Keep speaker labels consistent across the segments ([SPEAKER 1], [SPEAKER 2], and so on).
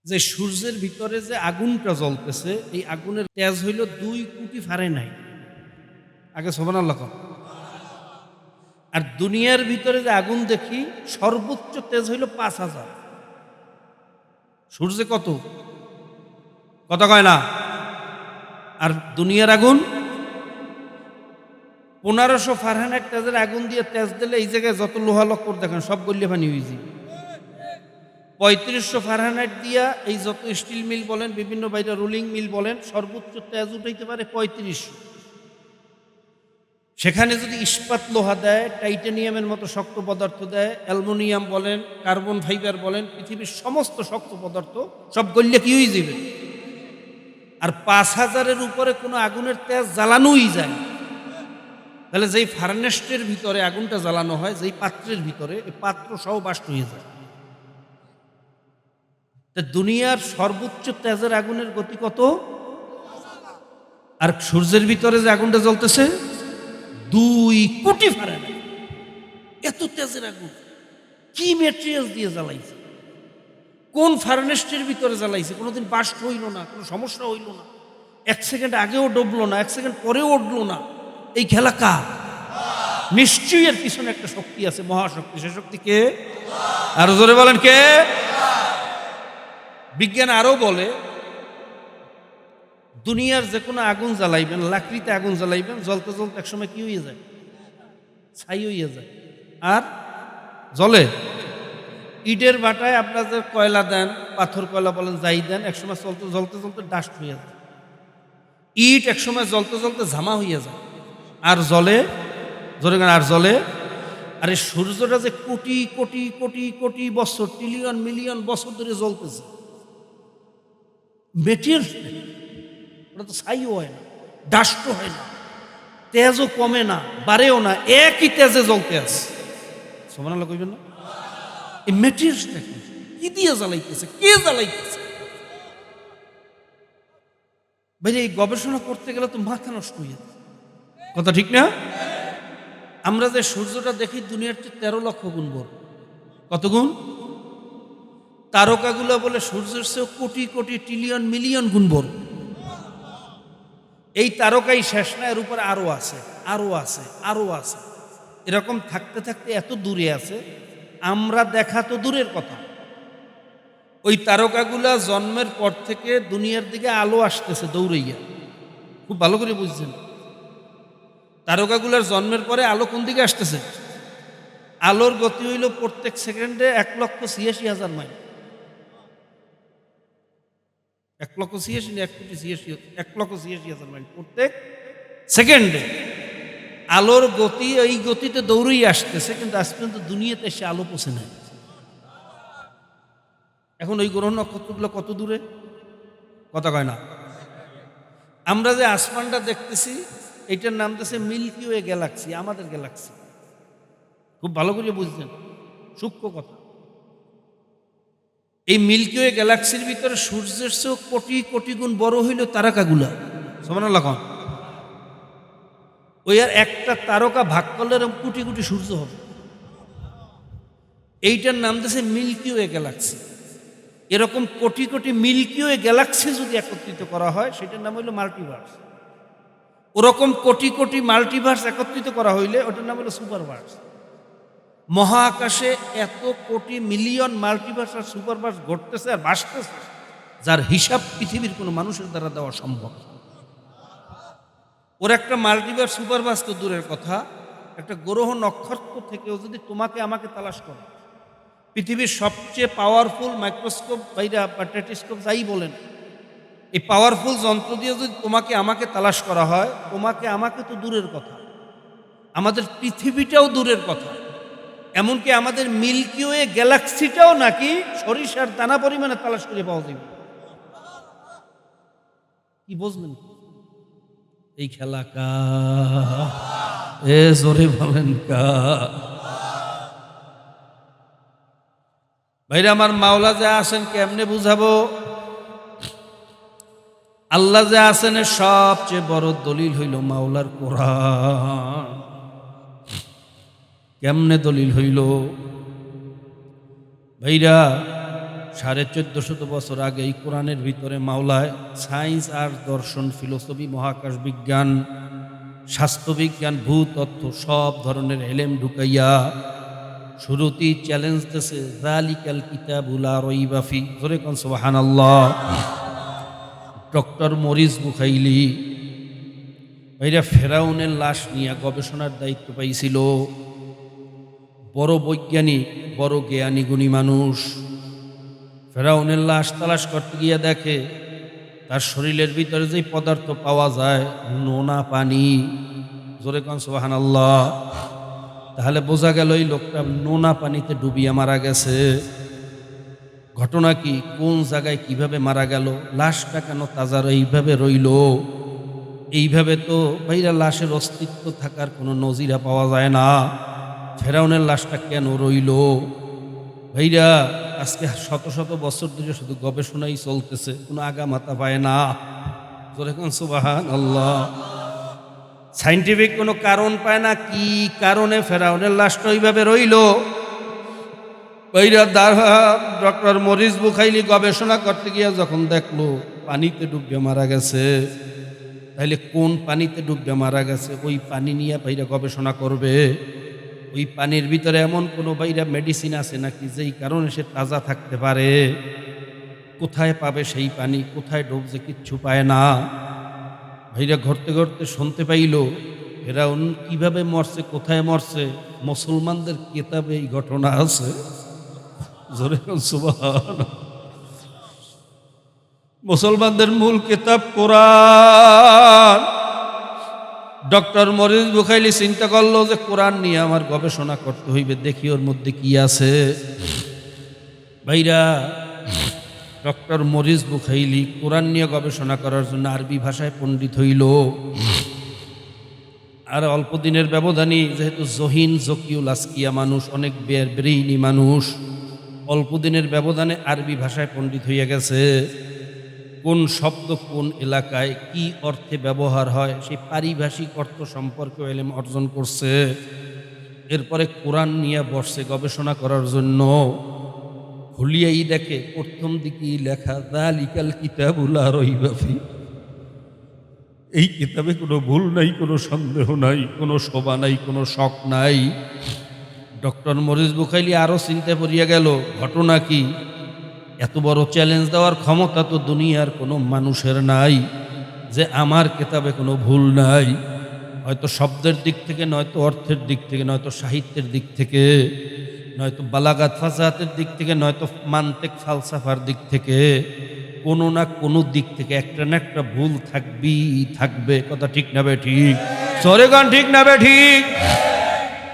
[SPEAKER 1] যে সূর্যের ভিতরে যে আগুনটা জ্বলতেছে, এই আগুনের তেজ হইল 2 কোটি ফারেনহাইট। আগে সুবহানাল্লাহ কও। আর দুনিয়ার ভিতরে যে আগুন দেখি সর্বোচ্চ তেজ হইল 5000। সূর্যে কত কথা কয় না। আর দুনিয়ার আগুন 1500 ফারেনহাইট তেজের আগুন দিয়ে তেজ দিলে এই জায়গায় যত লোহা লক্কর দেখেন সব গলিয়ে পানি হয়ে যাবে। 3500 ফারেনহাইট দিয়া এই যত স্টিল মিল বলেন, বিভিন্ন বাইরে রোলিং মিল বলেন, সর্বোচ্চ তেজ উঠাইতে পারে 3500। সেখানে যদি ইস্পাত লোহা দেয়, টাইটানিয়ামের মতো শক্ত পদার্থ দেয়, অ্যালুমিনিয়াম বলেন, কার্বন ফাইবার বলেন, পৃথিবীর সমস্ত শক্ত পদার্থ সব গলিয়ে কি হয়ে যাবে। আর 5000-এর উপরে কোনো আগুনের তেজ জ্বালানোই যায়। তাহলে যেই ফার্নেসের ভিতরে আগুনটা জ্বালানো হয়, যেই পাত্রের ভিতরে, এই পাত্র সহ বাষ্প হয়ে যায়। দুনিয়ার সর্বোচ্চ তেজের আগুনের গতি কত? আর সূর্যের ভিতরে যে আগুনটা জ্বলতেছে 2 কোটি ফারেনহাইট। এত তেজের আগুন কি ম্যাটেরিয়াল দিয়ে জ্বালাইছে, কোন ফার্নেসের ভিতরে জ্বালাইছে? কোনোদিন বাষ্প হইল না, কোনো সমস্যা হইল না, 1 সেকেন্ড আগেও ডুবলো না, 1 সেকেন্ড পরেও উঠলো না। এই খেলা কার? নিশ্চয়ই এর পিছনে একটা শক্তি আছে, মহাশক্তি। সে শক্তি কে? আর জোরে বলেন কে? বিজ্ঞান আরো বলে, দুনিয়ার যে কোনো আগুন জ্বালাইবেন, লাকড়িতে আগুন জ্বালাইবেন, জ্বলতে জ্বলতে একসময় কি হয়ে যায়? ছাই হইয়া যায়। আর জ্বলে। ইটের বাটায় আপনার যে কয়লা দেন, পাথর কয়লা বলেন, যাই দেন, একসময় চলতে জ্বলতে জ্বলতে ডাস্ট হইয়া যায়। ইট একসময় জ্বলতে জ্বলতে ঝামা হইয়া যায়। আর জ্বলে, জোরে গান, আর জ্বলে। আর এই সূর্যটা যে কোটি কোটি কোটি কোটি বছর, ট্রিলিয়ন মিলিয়ন বছর ধরে জ্বলতেছে, মেটেরিয়াল ওটা তো ছাইও হয় না, ডাস্টও হয় না, তেজও কমে না, বাড়েও না, একই তেজে জ্বলতে আছে। সুবহানাল্লাহ কইবেন না? এই মেটেরিয়ালটা কি দিয়ে জ্বালাইতেছে? কে জ্বালাইতেছে? ভাই, এই গবেষণা করতে গেলে তো মাথা নষ্ট হয়ে যাচ্ছে। কথা ঠিক না? আমরা যে সূর্যটা দেখি দুনিয়ার চেয়ে 13 লক্ষ গুণ বড়। কত গুণ? তারকাগুলো বলে সূর্যের চেয়েও কোটি কোটি ট্রিলিয়ন মিলিয়ন গুণ বড়। এই তারকাই শেষ না, এর উপরে আরো আছে, আরো আছে, আরো আছে। এরকম থাকতে থাকতে এত দূরে আছে, আমরা দেখা তো দূরের কথা। ওই তারকাগুলা জন্মের পর থেকে দুনিয়ার দিকে আলো আসতেছে দৌড়াইয়া। খুব ভালো করে বুঝছেন? তারকাগুলার জন্মের পরে আলো কোন দিকে আসতেছে? আলোর গতি হইল প্রত্যেক সেকেন্ডে 1,86,000 মাইল। 1,86,000 না 1,86,000, 1,86,000 মাইল প্রত্যেক সেকেন্ডে। আলোর গতি, এই গতিতে দৌড়েই আসতেছে, কিন্তু আজ পর্যন্ত দুনিয়াতে এসে আলো পৌঁছে নাই। এখন ওই গ্রহ নক্ষত্রগুলো কত দূরে? কথা কয় না। আমরা যে আসমানটা দেখতেছি, এইটার নাম দিয়েছে মিল্কি ওয়ে গ্যালাক্সি, আমাদের গ্যালাক্সি। খুব ভালো করে বুঝছেন, সূক্ষ্ম কথা। এই মিল্কি ওয়ে গ্যালাক্সির ভিতরে সূর্যের চেয়েও কোটি কোটি গুণ বড় হইল তারকাগুলা। সুবহানাল্লাহ। ওই আর একটা তারকা ভাগ করলে এরকম কোটি কোটি সূর্য হবে। এইটার নাম দিয়েছে মিল্কি ওয়ে গ্যালাক্সি। এরকম crore crore milky way Galaxy যদি একত্রিত করা হয়, সেটার নাম হইল মাল্টিভার্স। ওরকম কোটি কোটি মাল্টিভার্স একত্রিত করা হইলে ওটার নাম হলো সুপারভার্স। মহাকাশে এত কোটি মিলিয়ন মাল্টিভার্স আর সুপারভার্স ঘটতেছে আর ভাসতেছে, যার হিসাব পৃথিবীর কোনো মানুষের দ্বারা দেওয়া সম্ভব। ওর একটা মাল্টিভার্স সুপারভার্স তো দূরের কথা, একটা গ্রহ নক্ষত্র থেকেও যদি তোমাকে আমাকে তালাশ করে, পৃথিবীর সবচেয়ে পাওয়ারফুল মাইক্রোস্কোপ বাইরা বা টেলিস্কোপ যাই বলেন, এই পাওয়ারফুল যন্ত্র দিয়ে যদি তোমাকে আমাকে তালাশ করা হয়, তোমাকে আমাকে তো দূরের কথা, আমাদের পৃথিবীটাও দূরের কথা, এমনকি আমাদের মিল্কি ওয়ে গ্যালাক্সিটাও নাকি সরিষার দানা পরিমাণে তালাশ করে পাওয়া যাবে। কি বুঝলেন? এই খেলা কা এ জোরে বলেন কা? ভাইরা আমার, মাওলা যে আছেন কেমনে বুঝাবো? আল্লাহ যে আছেন সবচেয়ে বড় দলিল হইল মাওলার কোরআন। কেমনে দলিল হইল? ভাইরা, 1450 বছর আগে এই কোরআনের ভিতরে মাওলায় সায়েন্স আর দর্শন, ফিলোসফি, মহাকাশ বিজ্ঞান, স্বাস্থ্যবিজ্ঞান, ভূতত্ত্ব সব ধরনের এলেম ঢুকাইয়া শুরুতেই চ্যালেঞ্জ দিতেছে, যালিকাল কিতাবু লা রাইবা ফি। জোরে কোন সুবহানাল্লাহ। ডক্টর মরিস বুখাইলি ভাইরা ফেরাউনের লাশ নিয়ে গবেষণার দায়িত্ব পাইছিল। বড় বৈজ্ঞানিক, বড় জ্ঞানী গুণী মানুষ। ফেরাউনের লাশ তালাশ করতে গিয়ে দেখে তার শরীরের ভিতরে যে পদার্থ পাওয়া যায় নোনা পানি। জোরে কোন সুবহানাল্লাহ। তাহলে বোঝা গেল এই লোকটা নোনা পানিতে ডুবিয়ে মারা গেছে। ঘটনা কি, কোন জায়গায় কিভাবে মারা গেল, লাশটা কেন তাজা এইভাবে রইল? এইভাবে তো ভাইরা লাশের অস্তিত্ব থাকার কোনো নজিরা পাওয়া যায় না। ফেরাউনের লাশটা কেন রইল? ভাইরা আজকে শত শত বছর ধরে শুধু গবেষণাই চলতেছে, কোনো আগা মাথা পায় না। যেরকম সুবহানাল্লাহ। সাইন্টিফিক কোনো কারণ পায় না, কি কারণে ফেরাউনের লাশটা ওইভাবে রইল। ভাইরা ডক্টর মরিস বুখাইলি গবেষণা করতে গিয়ে যখন দেখলো পানিতে ডুবে মারা গেছে, তাইলে কোন পানিতে ডুবে মারা গেছে ওই পানি নিয়ে ভাইরা গবেষণা করবে। ওই পানির ভিতরে এমন কোনো ভাইরা মেডিসিন আছে নাকি যেই কারণে সে তাজা থাকতে পারে? কোথায় পাবে সেই পানি, কোথায় ডুবছে কিচ্ছু পায় না। ভাইরা ঘুরতে ঘুরতে শুনতে পাইল ফেরাউন কিভাবে মরছে, কোথায় মরছে, মুসলমানদের কিতাবে এই ঘটনা আছে। জোরে সুবহানাল্লাহ। মুসলমানদের মূল কিতাব কোরআন। ডক্টর মরিস বুখাইলি চিন্তা করলো যে কোরআন নিয়ে আমার গবেষণা করতে হইবে, দেখি ওর মধ্যে কি আছে। ভাইরা ডক্টর মরিস বুখাইলি কোরআন নিয়ে গবেষণা করার জন্য আরবি ভাষায় পণ্ডিত হইল। আর অল্প দিনের ব্যবধানে, যেহেতু জহিন জকিউল আসকিয়া মানুষ, অনেক ব্রেইনি মানুষ, অল্প দিনের ব্যবধানে আরবি ভাষায় পণ্ডিত হইয়া গেছে। কোন শব্দ কোন এলাকায় কি অর্থে ব্যবহার হয় সেই পারিভাষিক অর্থ সম্পর্কে ইলম অর্জন করছে। এরপরে কোরআন নিয়ে বসছে গবেষণা করার জন্য। হুলিয়াই দেখে প্রথম দিকেই লেখা যালিকাল কিতাবু লা রাইবা ফি। এই কিতাবে কোনো ভুল নাই, কোনো সন্দেহ নাই, কোনো শোভা নাই, কোনো শক নাই। ডক্টর মরিস বুখাইলি আরো চিন্তা পড়িয়া গেল, ঘটনা কি, এত বড় চ্যালেঞ্জ দেওয়ার ক্ষমতা তো দুনিয়ার কোনো মানুষের নাই যে আমার কিতাবে কোনো ভুল নাই। হয়তো শব্দের দিক থেকে, নয়তো অর্থের দিক থেকে, নয়তো সাহিত্যের দিক থেকে, নয়তো বালাগাত ফাসাহাতের দিক থেকে, নয়তো মান্তিক ফালসাফার দিক থেকে, কোনো না কোনো দিক থেকে একটা না একটা ভুল থাকবে। কথা ঠিক না বে ঠিক? সরে গান ঠিক না বে ঠিক?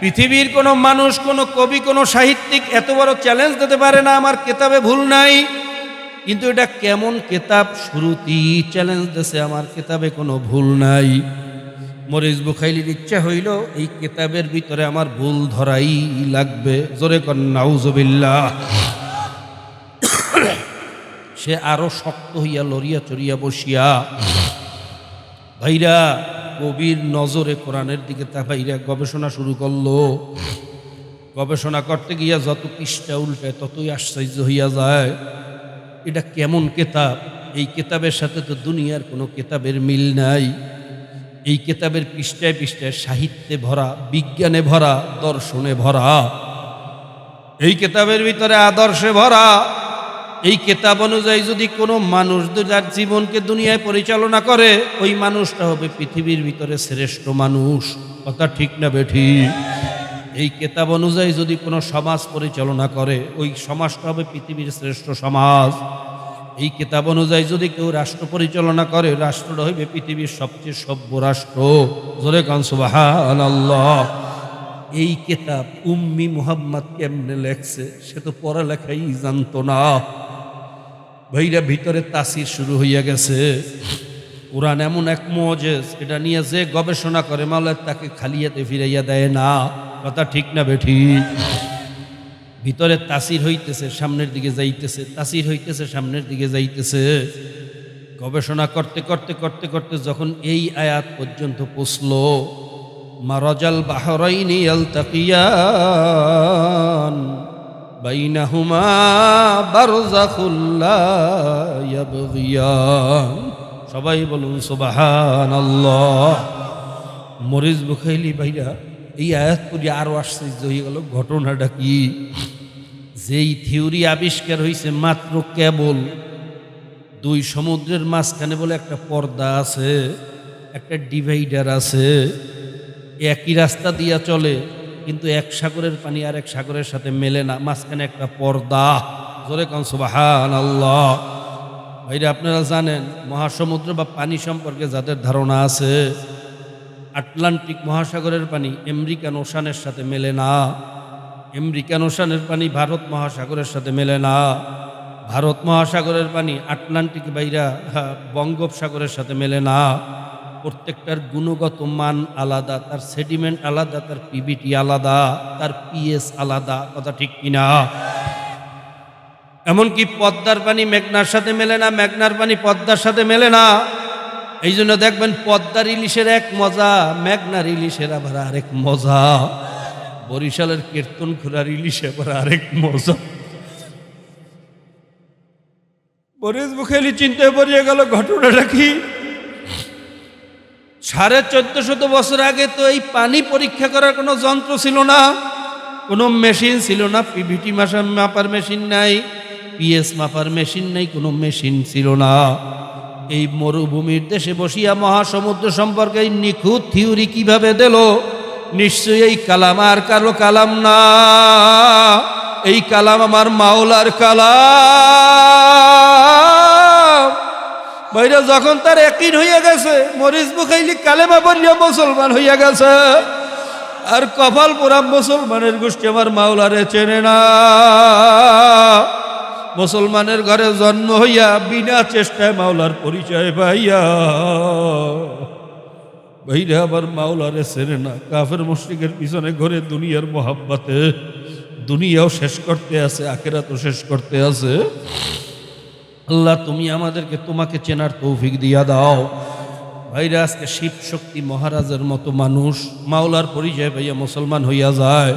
[SPEAKER 1] পৃথিবীর কোনো মানুষ, কোনো কবি, কোনো সাহিত্যিক এত বড় চ্যালেঞ্জ দিতে পারে না আমার কিতাবে ভুল নাই। কিন্তু এটা কেমন কিতাব, শুরুতেই চ্যালেঞ্জ দিয়েছে আমার কিতাবে কোনো ভুল নাই। মরিস বুখাইলির ইচ্ছা হইল এই কিতাবের ভিতরে আমার ভুল ধরাই লাগবে। জোরে কর নাউজুবিল্লাহ। সে আরো শক্ত হইয়া লড়িয়া চড়িয়া বসিয়া ভাইরা কবির নজরে কোরআনের দিকে তাকাইয়া গবেষণা শুরু করলো। গবেষণা করতে গিয়া যত পৃষ্ঠা উল্টে ততই আশ্চর্য হইয়া যায়। এটা কেমন কিতাব? এই কিতাবের সাথে তো দুনিয়ার কোনো কিতাবের মিল নাই। এই কিতাবের পৃষ্ঠায় পৃষ্ঠায় সাহিত্যে ভরা, বিজ্ঞানে ভরা, দর্শনে ভরা। এই কিতাবের ভিতরে আদর্শে ভরা। এই কিতাব অনুযায়ী যদি কোনো মানুষ যার জীবনকে দুনিয়ায় পরিচালনা করে, ওই মানুষটা হবে পৃথিবীর ভিতরে শ্রেষ্ঠ মানুষ। কথা ঠিক না বেঠিক? এই কিতাব অনুযায়ী যদি কোনো সমাজ পরিচালনা করে, ওই সমাজটা হবে পৃথিবীর শ্রেষ্ঠ সমাজ। এই কিতাব অনুযায়ী যদি কেউ রাষ্ট্র পরিচালনা করে, রাষ্ট্রটা হইবে পৃথিবীর সবচেয়ে সভ্য রাষ্ট্র। জোরে কান সুবহানাল্লাহ। এই কিতাব উম্মি মুহাম্মদ কেমনে লেখছে সে তো পড়ালেখাই জানতো না। ভাইরা ভিতরে তাসির শুরু হইয়া গেছে। কোরআন এমন এক মুজিজ, এটা নিয়ে যে গবেষণা করে মাওলা তাকে খালিয়াতে ফিরাইয়া দেয় না। কথা ঠিক না বেঠিক? ভিতরে তাসির হইতেছে, সামনের দিকে যাইতেছে, তাসির হইতেছে, সামনের দিকে যাইতেছে। গবেষণা করতে করতে করতে করতে যখন এই আয়াত পর্যন্ত পৌঁছলো, মারাজাল বাহরাইনি ইয়ালতাকিয়ান, বাইনাহুমা বারযাখুল লা ইয়াবগিয়ান। সবাই বলুন সুবহানাল্লাহ। মরিস বুখাইলি ভাইরা এই আয়াত পড়ে আরো আশ্চর্য হয়ে গেল। ঘটনাটা কি? যেই থিওরি আবিষ্কার হয়েছে মাত্র কেবল দুই সমুদ্রের মাঝখানে বলে একটা পর্দা আছে, একটা ডিভাইডার আছে, একই রাস্তা দিয়া চলে কিন্তু এক সাগরের পানি আর এক সাগরের সাথে মেলে না, মাঝখানে একটা পর্দা। জোরে কান সুবহানাল্লাহ। ভাইরা আপনারা জানেন মহাসমুদ্র বা পানি সম্পর্কে যাদের ধারণা আছে, আটলান্টিক মহাসাগরের পানি আমেরিকান ওশানের সাথে মেলে না, আমেরিকান ওশানের পানি ভারত মহাসাগরের সাথে মেলে না, ভারত মহাসাগরের পানি আটলান্টিক বাইরা বঙ্গোপসাগরের সাথে মেলে না। প্রত্যেকটার গুণগত মান আলাদা, তার সেডিমেন্ট আলাদা, তার পিভিটি আলাদা, তার পিএস আলাদা। কথা ঠিক কিনা? এমনকি পদ্মার পানি মেঘনার সাথে মেলে না, মেঘনার পানি পদ্মার সাথে মেলে না। এই জন্য দেখবেন পদ্মার ইলিশের এক মজা, মেঘনার ইলিশের আবার আরেক মজা, বরিশালের কীর্তন খুরার ইলিশে আবার আরেক মজা। মরিস বুখাইলি চিন্তায় পড়িয়ে গেল ঘটনাটা কি? 1450 বছর আগে তো এই পানি পরীক্ষা করার কোনো যন্ত্র ছিল না, কোনো মেশিন ছিল না, পিভিটি মাপার মেশিন নাই, পিএস মাপার মেশিন নাই, কোনো মেশিন ছিল না। এই মরুভূমির দেশে বসিয়া মহাসমুদ্র সম্পর্কে এই নিখুঁত থিওরি কিভাবে দিল? নিশ্চয়ই এই কালাম আর কারো কালাম না, এই কালাম আমার মাওলার কালাম। ভাইরা যখন তার ইয়াকিন হইয়া গেছে, মরিস বুখাইলি কালেমা পড়িয়া মুসলমান হইয়া গেছে, আর কপাল পোড়া মুসলমানের গোষ্ঠী আমার মাওলারে চেনে না। মুসলমানের ঘরে জন্ম হইয়া বিনা চেষ্টায় মাওলার পরিচয় পাইয়া ভাইরা আবার মাওলারে চেনে না। কাফের মুশরিকের পিছনে ঘরে দুনিয়ার মোহাব্বতে দুনিয়াও শেষ করতে আছে, আখিরাতও শেষ করতে আছে। আল্লাহ তুমি আমাদেরকে তোমাকে চেনার তৌফিক দিয়া দাও। ভাইরা আজকে শিব শক্তি মহারাজের মতো মানুষ মাওলার পরিচয় পাইয়া মুসলমান হইয়া যায়।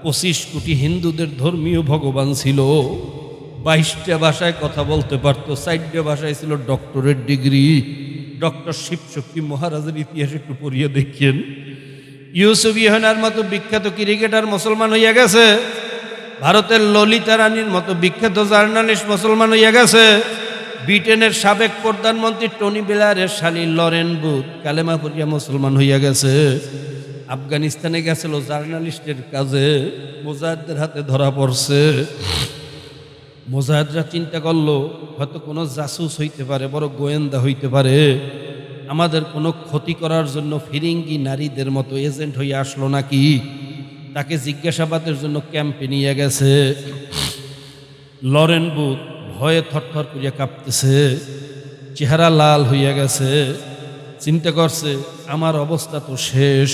[SPEAKER 1] 25 কোটি হিন্দুদের ধর্মীয় ভগবান ছিল, 22টা ভাষায় কথা বলতে পারতো, 4টা ভাষায় ছিল ডক্টরেট ডিগ্রি। ডক্টর শিব শক্তি মহারাজের ইতিহাস একটু পড়িয়ে দেখেন। ইউসুফ ইহানার মতো বিখ্যাত ক্রিকেটার মুসলমান হইয়া গেছে, ভারতের ললিতা রানীর মতো বিখ্যাত জার্নালিস্ট মুসলমান হইয়া গেছে, ব্রিটেনের সাবেক প্রধানমন্ত্রী টনি ব্লেয়ারের শালী লরেন বুথ কালেমা পড়িয়া মুসলমান হইয়া গেছে। আফগানিস্তানে গেছিল জার্নালিস্টের কাজে, মুজাহিদদের হাতে ধরা পড়ছে। মুজাহিদরা চিন্তা করলো হয়তো কোনো জাসুস হইতে পারে, বড় গোয়েন্দা হইতে পারে, আমাদের কোনো ক্ষতি করার জন্য ফিরিঙ্গি নারীদের মতো এজেন্ট হইয়া আসলো নাকি। তাকে জিজ্ঞাসাবাদের জন্য ক্যাম্পে নিয়ে গেছে। লরেন বুথ ভয়ে থরথর করিয়া কাঁপতেছে, চেহারা লাল হইয়া গেছে। চিন্তা করছে আমার অবস্থা তো শেষ,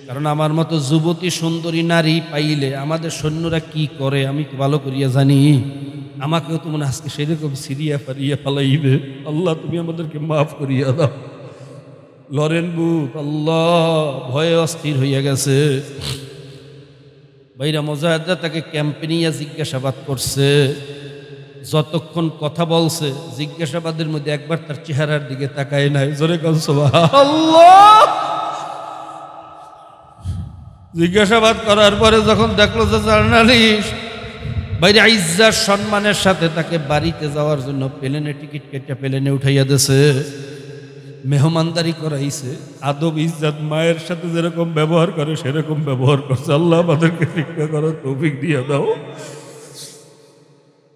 [SPEAKER 1] কারণ আমার মতো যুবতী সুন্দরী নারী পাইলে আমাদের সৈন্যরা কি করে আমি তো ভালো করিয়া জানি। আমাকেও তো মনে আজকে সেরকম সিরিয়া ফারিয়া ফালাইবে। আল্লাহ তুমি আমাদেরকে মাফ করিয়া দাও। লরেন বুথ আল্লাহ ভয়ে অস্থির হইয়া গেছে। ভাইরা মুজাহিদরা তাকে ক্যাম্পে নিয়ে জিজ্ঞাসাবাদ করছে। যতক্ষণ কথা বলছে জিজ্ঞাসাবাদের মধ্যে একবার তার চেহারার দিকে তাকায় নাই। জোরে কান সুবহানাল্লাহ। জিজ্ঞাসাবাদ করার পরে যখন দেখলো যে জার্নালিস্ট, বাইরে ইজ্জাত সম্মানের সাথে তাকে বাড়িতে যাওয়ার জন্য প্লেনে টিকিট কেটে প্লেনে উঠাইয়া দিয়েছে, মেহমানদারি করাইছে। আদব ইজ্জাত মায়ের সাথে যেরকম ব্যবহার করে সেরকম ব্যবহার করছে। আল্লাহ আমাদেরকে শিক্ষা করার তৌফিক দিয়ে দাও।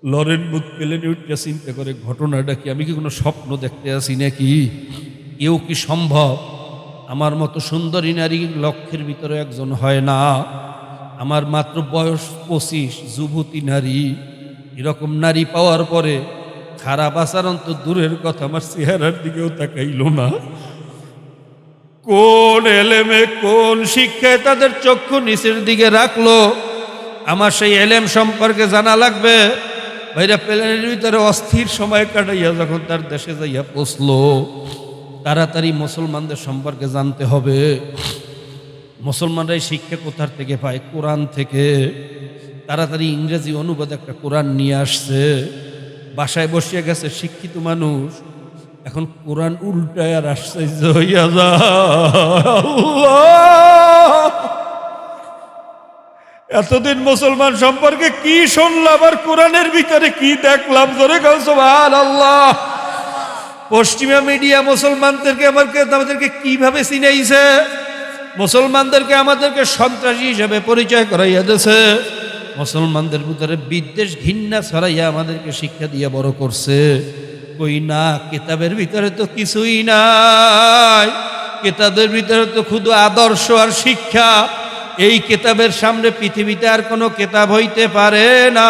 [SPEAKER 1] লরেন বুথ প্লেনে উঠে চিন্তা করে ঘটনাটা কি, আমি কি কোনো স্বপ্ন দেখতে আসি নাকি? এও কি সম্ভব? আমার মতো সুন্দরী নারী লক্ষের ভিতরে একজন হয় না, আমার মাত্র বয়স 25, যুবতী নারী। এরকম নারী পাওয়ার পরে খারাপ আচরণ তো দূরের কথা, আমার চেহারার দিকেও তাকাইল না। কোন এলেমে কোন শিক্ষায় তাদের চক্ষু নিচের দিকে রাখলো, আমার সেই এলেম সম্পর্কে জানা লাগবে। ভাইরা প্লেনের ভিতরে অস্থির সময় কাটাইয়া যখন তার দেশে যাইয়া পৌঁছলো, তাড়াতাড়ি মুসলমানদের সম্পর্কে জানতে হবে। মুসলমানরাই শিক্ষা কোথার থেকে পায়? কোরআন থেকে। তাড়াতাড়ি ইংরেজি অনুবাদ একটা কোরআন নিয়ে আসছে, বাসায় বসিয়ে গেছে শিক্ষিত মানুষ, এখন কোরআন উল্টায় আর আসছে হইয়া যায়। আল্লাহ! এতদিন মুসলমান সম্পর্কে কি শুনলাম আর কোরআনের ভিতরে কি দেখলাম, জোরে কাল সুবহানাল্লাহ। পশ্চিমা মিডিয়া মুসলমানদেরকে আমাদেরকে কিভাবে চিনাইছে, মুসলমানদেরকে আমাদেরকে সন্ত্রাসী হিসেবে পরিচয় করাইয়া দিয়েছে, মুসলমানদের ভিতরে বিদ্বেষ ঘৃণা ছড়াইয়া আমাদেরকে শিক্ষা দিয়ে বড় করছে। কই না, কিতাবের ভিতরে তো কিছুই নাই, কিতাবের ভিতরে তো শুধু আদর্শ আর শিক্ষা। এই কিতাবের সামনে পৃথিবীতে আর কোনো কিতাব হইতে পারে না।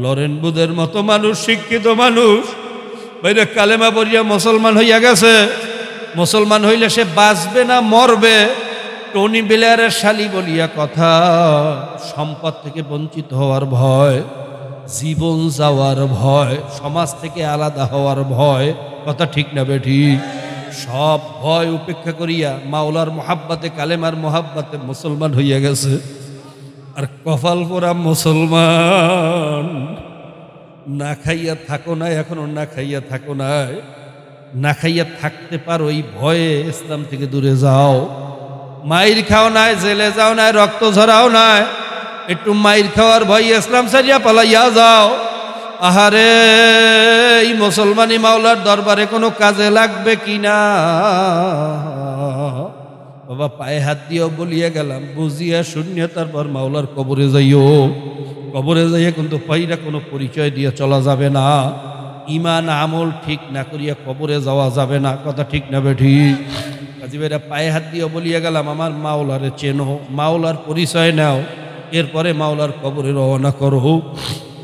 [SPEAKER 1] লরেন বুদের মতো মানুষ, শিক্ষিত মানুষ, বাইরে কালেমা পড়িয়া মুসলমান হইয়া গেছে। মুসলমান হইলে সে বাঁচবে না মরবে, টনি ব্লেয়ারের শালি বলিয়া কথা। সম্পদ থেকে বঞ্চিত হওয়ার ভয়, জীবন যাওয়ার ভয়, সমাজ থেকে আলাদা হওয়ার ভয়, কথা ঠিক না বেঠিক? সব ভয় উপেক্ষা করিয়া মাওলার মোহাব্বতে, কালেমার মোহাব্বতে মুসলমান হইয়া গেছে। আর কপাল পোড়া মুসলমান, না খাইয়া থাকো নাই, এখনো না খাইয়া থাকো নাই, না খাইয়া থাকতে পারো এই ভয়ে ইসলাম থেকে দূরে যাও। মাইর খাও নাই, জেলে যাও নাই, রক্ত ঝরাও নাই, একটু মাইর খাওয়ার ভয় ইসলাম সারিয়া পালাইয়া যাও। আহারে, এই মুসলমানি মাওলার দরবারে কোনো কাজে লাগবে কিনা? বাবা পায়ে হাত দিয়েও বলিয়া গেলাম, বুঝিয়া শূন্য, তারপর মাওলার কবরে যাইও। কবরে যাইয়া কিন্তু পাইরা কোনো পরিচয় দিয়ে চলা যাবে না। ইমান আমল ঠিক না করিয়া কবরে যাওয়া যাবে না, কথা ঠিক না বেঠিক? কাজী ভাইরা পায়ে হাত দিয়েও বলিয়া গেলাম, আমার মাওলারে চেনো, মাওলার পরিচয় নাও, এরপরে মাওলার কবরে রওনা করো।